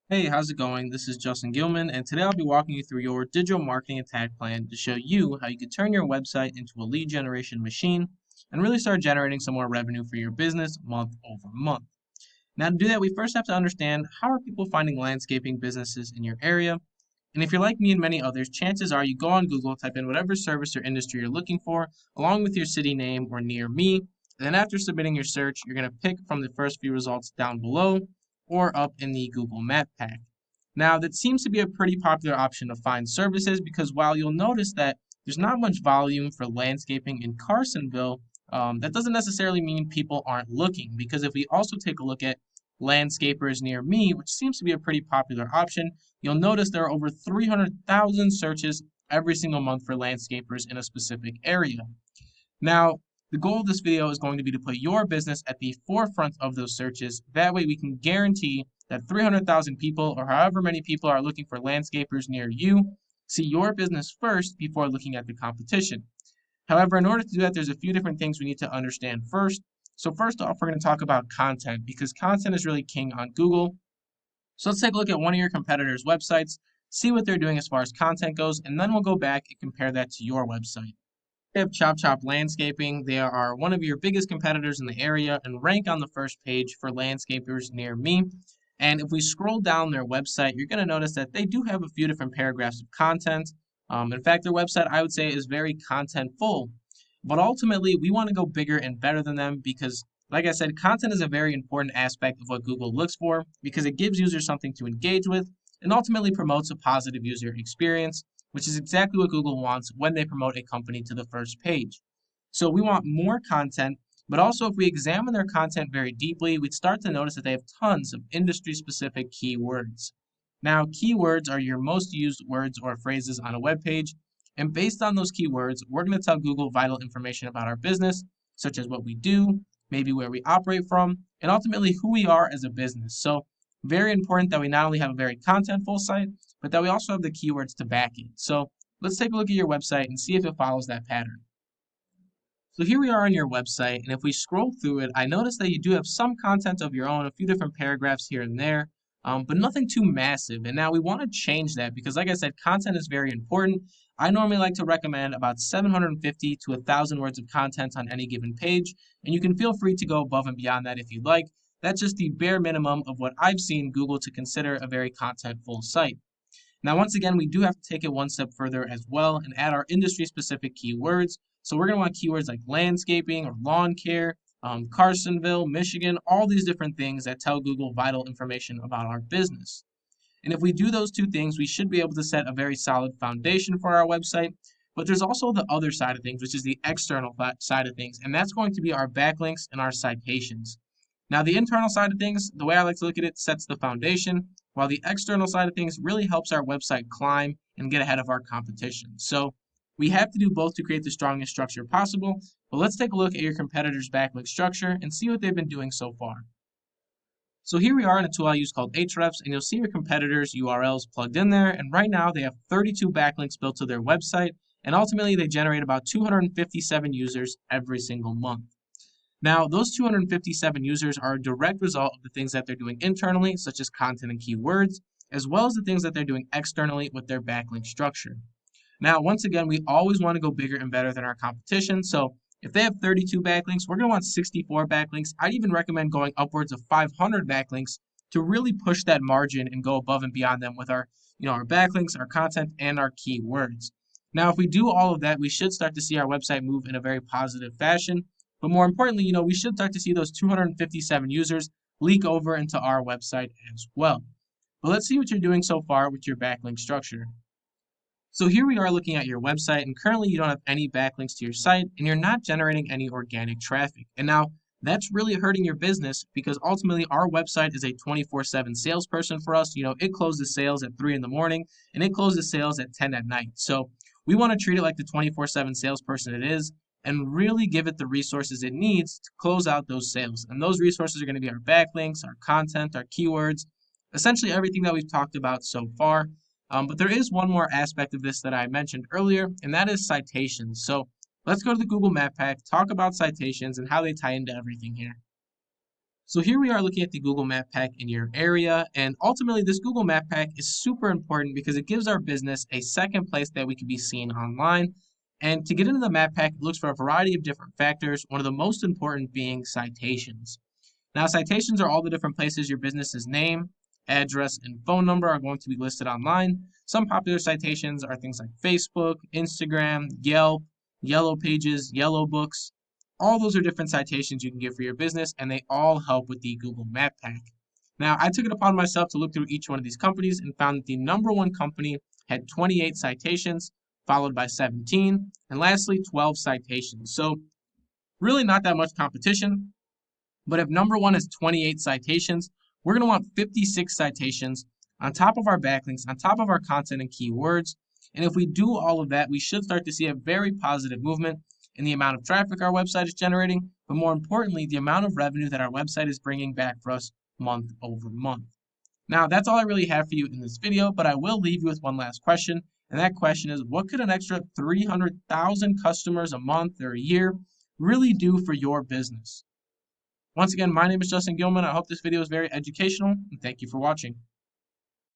Hey, how's it going? This is Justin Gilman, and today I'll be walking you through your digital marketing attack plan to show you how you can turn your website into a lead generation machine and really start generating some more revenue for your business month over month. Now, to do that, we first have to understand how are people finding landscaping businesses in your area. And if you're like me and many others, chances are you go on Google, type in whatever service or industry you're looking for, along with your city name or near me. And then after submitting your search, you're going to pick from the first few results down below or up in the Google Map pack. Now, that seems to be a pretty popular option to find services because while you'll notice that there's not much volume for landscaping in Carsonville, that doesn't necessarily mean people aren't looking. Because if we also take a look at landscapers near me, which seems to be a pretty popular option, you'll notice there are over 300,000 searches every single month for landscapers in a specific area. Now, the goal of this video is going to be to put your business at the forefront of those searches. That way we can guarantee that 300,000 people or however many people are looking for landscapers near you see your business first before looking at the competition. However, in order to do that, there's a few different things we need to understand first. So first off, we're going to talk about content because content is really king on Google. So let's take a look at one of your competitors' websites, see what they're doing as far as content goes, and then we'll go back and compare that to your website. They have Chop Chop Landscaping. They are one of your biggest competitors in the area and rank on the first page for landscapers near me. And if we scroll down their website, you're going to notice that they do have a few different paragraphs of content. In fact, their website, I would say, is very content full. But ultimately, we want to go bigger and better than them because, like I said, content is a very important aspect of what Google looks for because it gives users something to engage with and ultimately promotes a positive user experience, which is exactly what Google wants when they promote a company to the first page. So we want more content, but also if we examine their content very deeply, we'd start to notice that they have tons of industry-specific keywords. Now, keywords are your most used words or phrases on a web page, and based on those keywords, we're going to tell Google vital information about our business, such as what we do, maybe where we operate from, and ultimately who we are as a business. So very important that we not only have a very contentful site, but that we also have the keywords to back it. So let's take a look at your website and see if it follows that pattern. So here we are on your website, and if we scroll through it, I notice that you do have some content of your own, a few different paragraphs here and there, but nothing too massive. And now we want to change that because, like I said, content is very important. I normally like to recommend about 750 to 1,000 words of content on any given page, and you can feel free to go above and beyond that if you'd like. That's just the bare minimum of what I've seen Google to consider a very contentful site. Now, once again, we do have to take it one step further as well and add our industry-specific keywords. So we're going to want keywords like landscaping or lawn care, Carsonville, Michigan, all these different things that tell Google vital information about our business. And if we do those two things, we should be able to set a very solid foundation for our website. But there's also the other side of things, which is the external side of things, and that's going to be our backlinks and our citations. Now, the internal side of things, the way I like to look at it, sets the foundation, while the external side of things really helps our website climb and get ahead of our competition. So we have to do both to create the strongest structure possible, but let's take a look at your competitor's backlink structure and see what they've been doing so far. So here we are in a tool I use called Ahrefs, and you'll see your competitors' URLs plugged in there, and right now they have 32 backlinks built to their website, and ultimately they generate about 257 users every single month. Now, those 257 users are a direct result of the things that they're doing internally, such as content and keywords, as well as the things that they're doing externally with their backlink structure. Now, once again, we always want to go bigger and better than our competition. So if they have 32 backlinks, we're going to want 64 backlinks. I'd even recommend going upwards of 500 backlinks to really push that margin and go above and beyond them with our backlinks, our content, and our keywords. Now, if we do all of that, we should start to see our website move in a very positive fashion. But more importantly, we should start to see those 257 users leak over into our website as well. But let's see what you're doing so far with your backlink structure. So here we are looking at your website, and currently you don't have any backlinks to your site, and you're not generating any organic traffic. And now that's really hurting your business because ultimately our website is a 24/7 salesperson for us. It closes sales at 3 in the morning and it closes sales at 10 at night. So we want to treat it like the 24/7 salesperson it is and really give it the resources it needs to close out those sales. And those resources are going to be our backlinks, our content, our keywords, essentially everything that we've talked about so far. But there is one more aspect of this that I mentioned earlier, and that is citations. So let's go to the Google Map Pack, talk about citations and how they tie into everything here. So here we are looking at the Google Map Pack in your area, and ultimately this Google Map Pack is super important because it gives our business a second place that we can be seen online. And to get into the Map Pack, it looks for a variety of different factors, one of the most important being citations. Now, citations are all the different places your business's name, address, and phone number are going to be listed online. Some popular citations are things like Facebook, Instagram, Yelp, Yellow Pages, Yellow Books. All those are different citations you can get for your business, and they all help with the Google Map Pack. Now, I took it upon myself to look through each one of these companies and found that the number one company had 28 citations, followed by 17, and lastly, 12 citations. So, really not that much competition. But if number one is 28 citations, we're going to want 56 citations on top of our backlinks, on top of our content and keywords. And if we do all of that, we should start to see a very positive movement in the amount of traffic our website is generating, but more importantly, the amount of revenue that our website is bringing back for us month over month. Now, that's all I really have for you in this video, but I will leave you with one last question. And that question is, what could an extra 300,000 customers a month or a year really do for your business? Once again, my name is Justin Gilman. I hope this video is very educational, and thank you for watching.